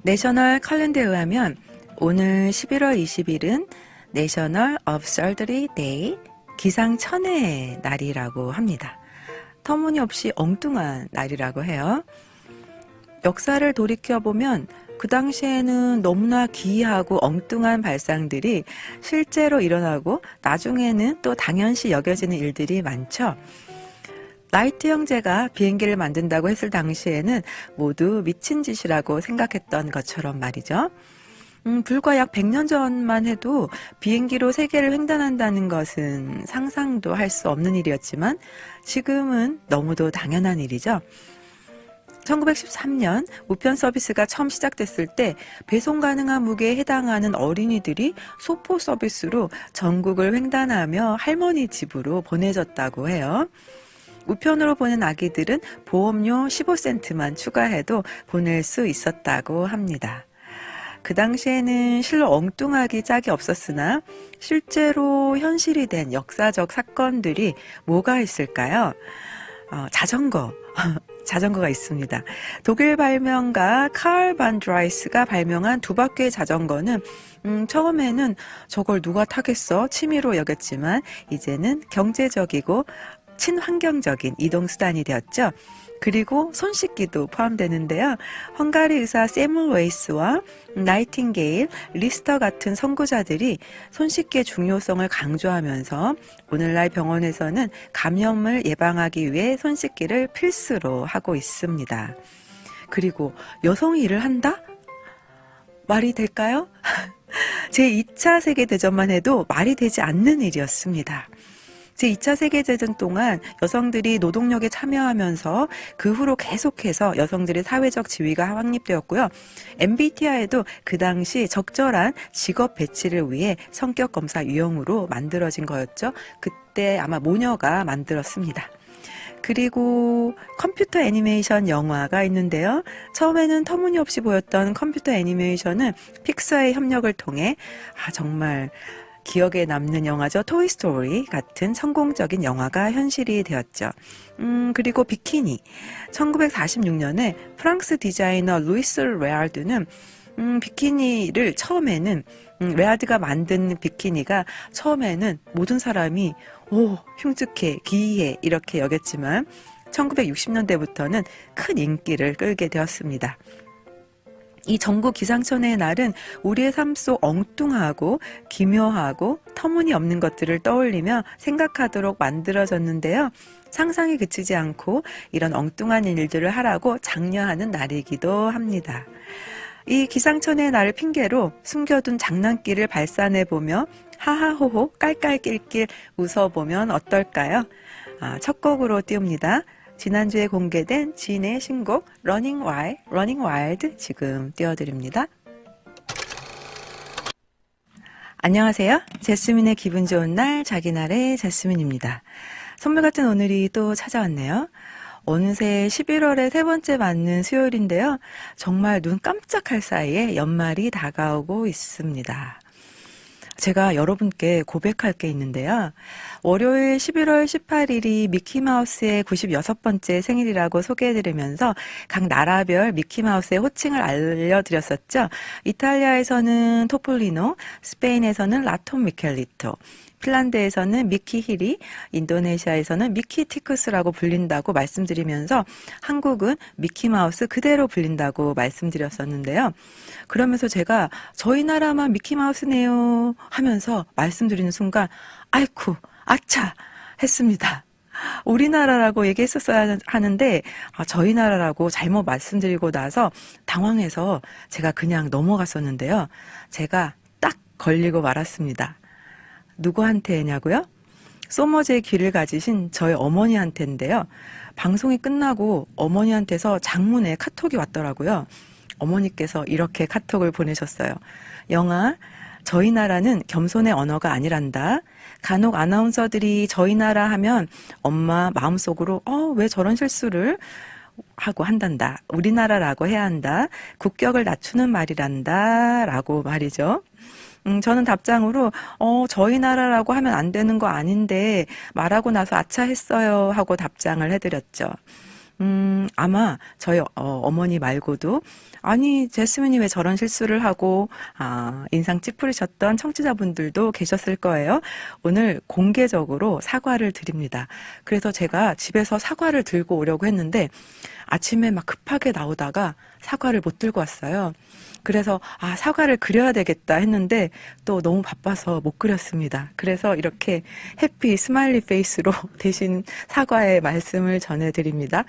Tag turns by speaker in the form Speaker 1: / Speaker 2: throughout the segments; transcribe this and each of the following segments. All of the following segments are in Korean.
Speaker 1: 내셔널 칼렌더에 의하면 오늘 11월 20일은 내셔널 업설더리 데이, 기상천외의 날이라고 합니다. 터무니없이 엉뚱한 날이라고 해요. 역사를 돌이켜보면 그 당시에는 너무나 기이하고 엉뚱한 발상들이 실제로 일어나고 나중에는 또 당연시 여겨지는 일들이 많죠. 라이트 형제가 비행기를 만든다고 했을 당시에는 모두 미친 짓이라고 생각했던 것처럼 말이죠. 불과 약 100년 전만 해도 비행기로 세계를 횡단한다는 것은 상상도 할 수 없는 일이었지만 지금은 너무도 당연한 일이죠. 1913년 우편 서비스가 처음 시작됐을 때 배송 가능한 무게에 해당하는 어린이들이 소포 서비스로 전국을 횡단하며 할머니 집으로 보내졌다고 해요. 우편으로 보낸 아기들은 보험료 15센트만 추가해도 보낼 수 있었다고 합니다. 그 당시에는 실로 엉뚱하기 짝이 없었으나 실제로 현실이 된 역사적 사건들이 뭐가 있을까요? 자전거가 있습니다. 독일 발명가 칼 반 드라이스가 발명한 두 바퀴의 자전거는 처음에는 저걸 누가 타겠어? 취미로 여겼지만 이제는 경제적이고 친환경적인 이동수단이 되었죠. 그리고 손 씻기도 포함되는데요. 헝가리 의사 세물 웨이스와 나이팅게일, 리스터 같은 선구자들이 손 씻기의 중요성을 강조하면서 오늘날 병원에서는 감염을 예방하기 위해 손 씻기를 필수로 하고 있습니다. 그리고 여성이 일을 한다? 말이 될까요? 제2차 세계대전만 해도 말이 되지 않는 일이었습니다. 제2차 세계대전 동안 여성들이 노동력에 참여하면서 그 후로 계속해서 여성들의 사회적 지위가 확립되었고요. MBTI도 그 당시 적절한 직업 배치를 위해 성격 검사 유형으로 만들어진 거였죠. 그때 아마 모녀가 만들었습니다. 그리고 컴퓨터 애니메이션 영화가 있는데요. 처음에는 터무니없이 보였던 컴퓨터 애니메이션은 픽사의 협력을 통해 정말 기억에 남는 영화죠. 토이스토리 같은 성공적인 영화가 현실이 되었죠. 그리고 비키니. 1946년에 프랑스 디자이너 루이스 레알드는 비키니를 처음에는 레알드가 만든 비키니가 처음에는 모든 사람이 흉측해, 기이해 이렇게 여겼지만 1960년대부터는 큰 인기를 끌게 되었습니다. 이 전국 기상천외의 날은 우리의 삶 속 엉뚱하고 기묘하고 터무니없는 것들을 떠올리며 생각하도록 만들어졌는데요. 상상이 그치지 않고 이런 엉뚱한 일들을 하라고 장려하는 날이기도 합니다. 이 기상천외의 날을 핑계로 숨겨둔 장난기를 발산해보며 하하호호 깔깔낄낄 웃어보면 어떨까요? 첫 곡으로 띄웁니다. 지난주에 공개된 진의 신곡 Running Wild 지금 띄워드립니다. 안녕하세요. 제스민의 기분 좋은 날 자기날의 제스민입니다. 선물 같은 오늘이 또 찾아왔네요. 어느새 11월의 세 번째 맞는 수요일인데요. 정말 눈 깜짝할 사이에 연말이 다가오고 있습니다. 제가 여러분께 고백할 게 있는데요. 월요일 11월 18일이 미키마우스의 96번째 생일이라고 소개해드리면서 각 나라별 미키마우스의 호칭을 알려드렸었죠. 이탈리아에서는 토폴리노, 스페인에서는 라톤 미켈리토, 핀란드에서는 미키 히리, 인도네시아에서는 미키 티쿠스라고 불린다고 말씀드리면서 한국은 미키마우스 그대로 불린다고 말씀드렸었는데요. 그러면서 제가 저희 나라만 미키마우스네요 하면서 말씀드리는 순간 아이쿠 아차 했습니다. 우리나라라고 얘기했었어야 하는데 저희 나라라고 잘못 말씀드리고 나서 당황해서 제가 그냥 넘어갔었는데요. 제가 딱 걸리고 말았습니다. 누구한테냐고요? 소머즈의 귀를 가지신 저희 어머니한테인데요. 방송이 끝나고 어머니한테서 장문에 카톡이 왔더라고요. 어머니께서 이렇게 카톡을 보내셨어요. 영아, 저희 나라는 겸손의 언어가 아니란다. 간혹 아나운서들이 저희 나라 하면 엄마 마음속으로 왜 저런 실수를 하고 한단다. 우리나라라고 해야 한다. 국격을 낮추는 말이란다. 라고 말이죠. 저는 답장으로 저희 나라라고 하면 안 되는 거 아닌데 말하고 나서 아차 했어요 하고 답장을 해드렸죠. 아마 저희 어머니 말고도 아니 제스민이 왜 저런 실수를 하고 인상 찌푸리셨던 청취자분들도 계셨을 거예요. 오늘 공개적으로 사과를 드립니다. 그래서 제가 집에서 사과를 들고 오려고 했는데 아침에 막 급하게 나오다가 사과를 못 들고 왔어요. 그래서 사과를 그려야 되겠다 했는데 또 너무 바빠서 못 그렸습니다. 그래서 이렇게 해피 스마일리 페이스로 대신 사과의 말씀을 전해드립니다.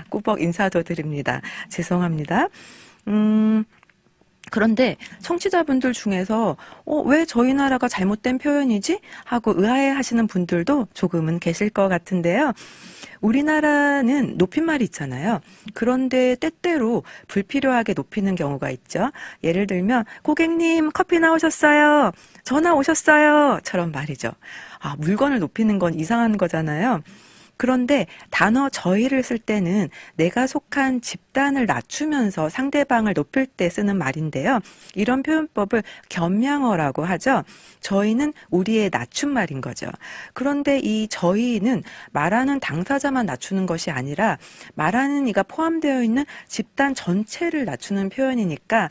Speaker 1: 꾸벅 인사도 드립니다. 죄송합니다. 그런데 청취자분들 중에서 왜 저희 나라가 잘못된 표현이지? 하고 의아해하시는 분들도 조금은 계실 것 같은데요. 우리나라는 높임말이 있잖아요. 그런데 때때로 불필요하게 높이는 경우가 있죠. 예를 들면 고객님 커피 나오셨어요. 전화 오셨어요. 처럼 말이죠. 물건을 높이는 건 이상한 거잖아요. 그런데 단어 저희를 쓸 때는 내가 속한 집단을 낮추면서 상대방을 높일 때 쓰는 말인데요. 이런 표현법을 겸양어라고 하죠. 저희는 우리의 낮춤말인 거죠. 그런데 이 저희는 말하는 당사자만 낮추는 것이 아니라 말하는 이가 포함되어 있는 집단 전체를 낮추는 표현이니까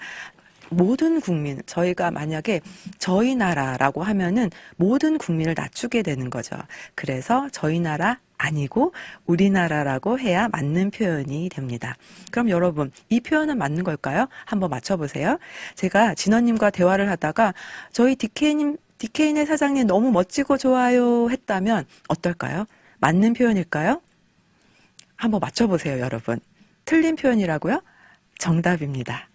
Speaker 1: 모든 국민, 저희가 만약에 저희 나라라고 하면은 모든 국민을 낮추게 되는 거죠. 그래서 저희 나라 아니고 우리나라라고 해야 맞는 표현이 됩니다. 그럼 여러분, 이 표현은 맞는 걸까요? 한번 맞춰보세요. 제가 진원님과 대화를 하다가 저희 디케이네 사장님 너무 멋지고 좋아요 했다면 어떨까요? 맞는 표현일까요? 한번 맞춰보세요, 여러분. 틀린 표현이라고요? 정답입니다.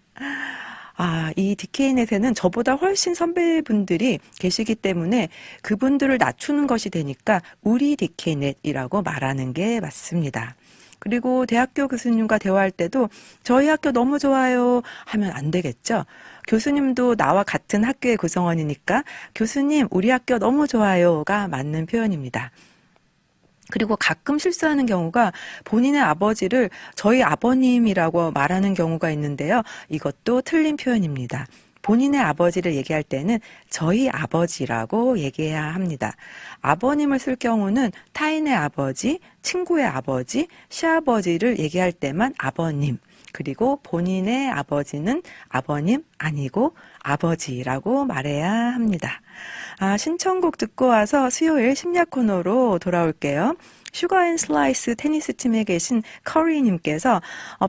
Speaker 1: 이 디케이넷에는 저보다 훨씬 선배분들이 계시기 때문에 그분들을 낮추는 것이 되니까 우리 디케이넷이라고 말하는 게 맞습니다. 그리고 대학교 교수님과 대화할 때도 저희 학교 너무 좋아요 하면 안 되겠죠. 교수님도 나와 같은 학교의 구성원이니까 교수님 우리 학교 너무 좋아요가 맞는 표현입니다. 그리고 가끔 실수하는 경우가 본인의 아버지를 저희 아버님이라고 말하는 경우가 있는데요. 이것도 틀린 표현입니다. 본인의 아버지를 얘기할 때는 저희 아버지라고 얘기해야 합니다. 아버님을 쓸 경우는 타인의 아버지, 친구의 아버지, 시아버지를 얘기할 때만 아버님, 그리고 본인의 아버지는 아버님 아니고 아버지라고 말해야 합니다. 신청곡 듣고 와서 수요일 심야 코너로 돌아올게요. 슈가 앤 슬라이스 테니스 팀에 계신 커리님께서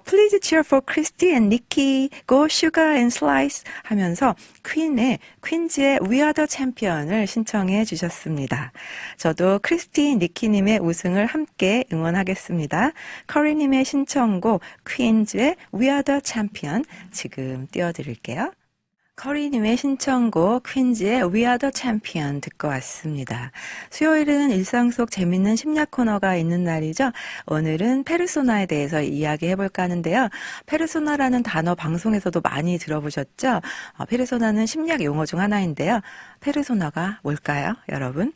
Speaker 1: Please cheer for Christy and Nikki, go Sugar and Slice 하면서 퀸즈의 We Are the Champion을 신청해 주셨습니다. 저도 크리스티 니키님의 우승을 함께 응원하겠습니다. 커리님의 신청곡 퀸즈의 We Are the Champion 지금 띄워드릴게요. 커리님의 신청곡 퀸즈의 We Are the Champion 듣고 왔습니다. 수요일은 일상 속 재밌는 심리학 코너가 있는 날이죠. 오늘은 페르소나에 대해서 이야기해볼까 하는데요. 페르소나라는 단어 방송에서도 많이 들어보셨죠? 페르소나는 심리학 용어 중 하나인데요. 페르소나가 뭘까요, 여러분?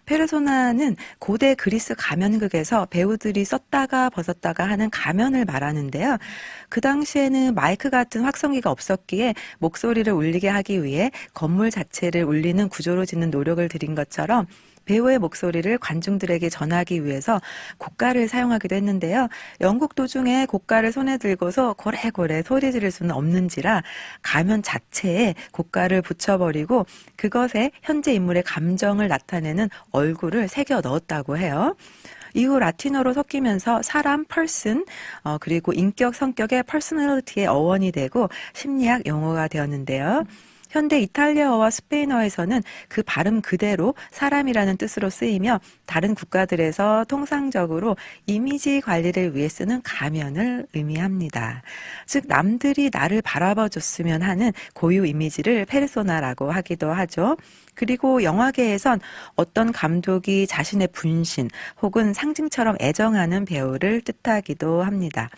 Speaker 1: 페르소나는 고대 그리스 가면극에서 배우들이 썼다가 벗었다가 하는 가면을 말하는데요. 그 당시에는 마이크 같은 확성기가 없었기에 목소리를 울리게 하기 위해 건물 자체를 울리는 구조로 짓는 노력을 들인 것처럼 배우의 목소리를 관중들에게 전하기 위해서 고가를 사용하기도 했는데요. 연극 도중에 고가를 손에 들고서 고래고래 소리 지를 수는 없는지라 가면 자체에 고가를 붙여버리고 그것에 현재 인물의 감정을 나타내는 얼굴을 새겨 넣었다고 해요. 이후 라틴어로 섞이면서 사람, person, 그리고 인격, 성격의 personality의 어원이 되고 심리학 용어가 되었는데요. 현대 이탈리아어와 스페인어에서는 그 발음 그대로 사람이라는 뜻으로 쓰이며 다른 국가들에서 통상적으로 이미지 관리를 위해 쓰는 가면을 의미합니다. 즉 남들이 나를 바라봐 줬으면 하는 고유 이미지를 페르소나라고 하기도 하죠. 그리고 영화계에선 어떤 감독이 자신의 분신 혹은 상징처럼 애정하는 배우를 뜻하기도 합니다.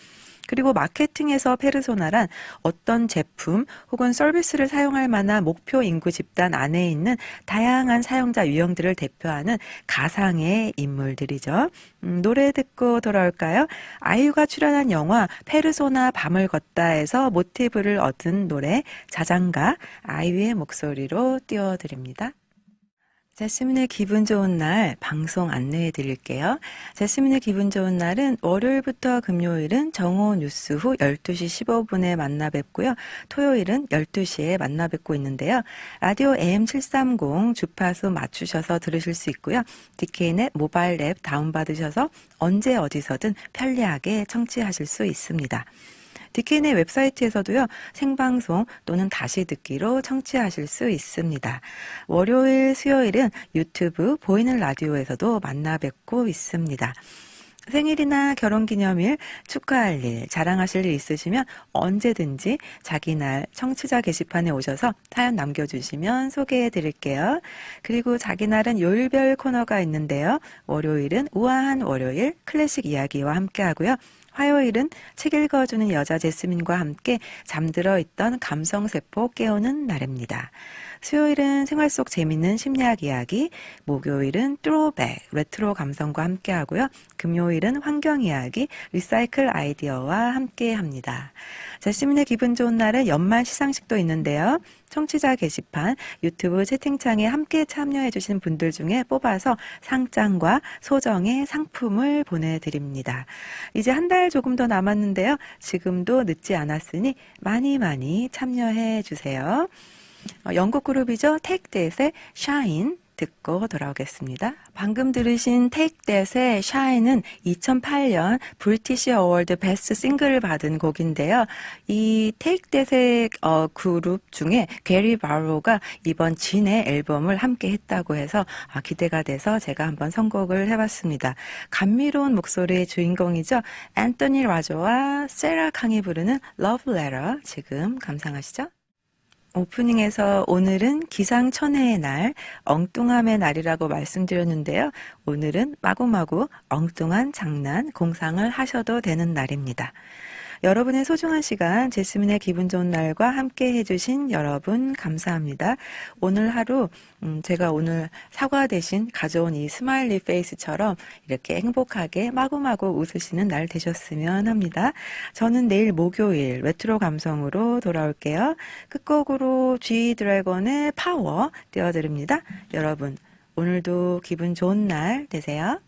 Speaker 1: 그리고 마케팅에서 페르소나란 어떤 제품 혹은 서비스를 사용할 만한 목표 인구 집단 안에 있는 다양한 사용자 유형들을 대표하는 가상의 인물들이죠. 노래 듣고 돌아올까요? 아이유가 출연한 영화 페르소나 밤을 걷다에서 모티브를 얻은 노래 자장가 아이유의 목소리로 띄워드립니다. 제스민의 기분 좋은 날 방송 안내해 드릴게요. 제스민의 기분 좋은 날은 월요일부터 금요일은 정오 뉴스 후 12시 15분에 만나 뵙고요. 토요일은 12시에 만나 뵙고 있는데요. 라디오 AM730 주파수 맞추셔서 들으실 수 있고요. DKNet 모바일 앱 다운받으셔서 언제 어디서든 편리하게 청취하실 수 있습니다. DKN의 웹사이트에서도요, 생방송 또는 다시 듣기로 청취하실 수 있습니다. 월요일, 수요일은 유튜브 보이는 라디오에서도 만나 뵙고 있습니다. 생일이나 결혼기념일, 축하할 일, 자랑하실 일 있으시면 언제든지 자기 날 청취자 게시판에 오셔서 사연 남겨주시면 소개해 드릴게요. 그리고 자기 날은 요일별 코너가 있는데요. 월요일은 우아한 월요일 클래식 이야기와 함께 하고요. 화요일은 책 읽어주는 여자 제스민과 함께 잠들어 있던 감성세포 깨우는 날입니다. 수요일은 생활 속 재밌는 심리학 이야기, 목요일은 트로백, 레트로 감성과 함께 하고요. 금요일은 환경 이야기, 리사이클 아이디어와 함께 합니다. 제스민의 기분 좋은 날은 연말 시상식도 있는데요. 청취자 게시판, 유튜브 채팅창에 함께 참여해 주신 분들 중에 뽑아서 상장과 소정의 상품을 보내드립니다. 이제 한 달 조금 더 남았는데요. 지금도 늦지 않았으니 많이 참여해 주세요. 영국 그룹이죠. Take That의 Shine 듣고 돌아오겠습니다. 방금 들으신 Take That의 Shine은 2008년 브리티시 어워드 베스트 싱글을 받은 곡인데요. 이 Take That의 그룹 중에 게리 바로가 이번 진의 앨범을 함께 했다고 해서 기대가 돼서 제가 한번 선곡을 해봤습니다. 감미로운 목소리의 주인공이죠. 앤토니 라조와 세라 캉이 부르는 Love Letter 지금 감상하시죠. 오프닝에서 오늘은 기상천외의 날, 엉뚱함의 날이라고 말씀드렸는데요. 오늘은 마구마구 엉뚱한 장난, 공상을 하셔도 되는 날입니다. 여러분의 소중한 시간, 제스민의 기분 좋은 날과 함께 해주신 여러분 감사합니다. 오늘 하루 제가 오늘 사과 대신 가져온 이 스마일리 페이스처럼 이렇게 행복하게 마구마구 웃으시는 날 되셨으면 합니다. 저는 내일 목요일 레트로 감성으로 돌아올게요. 끝곡으로 G 드래곤의 파워 띄워드립니다. 여러분 오늘도 기분 좋은 날 되세요.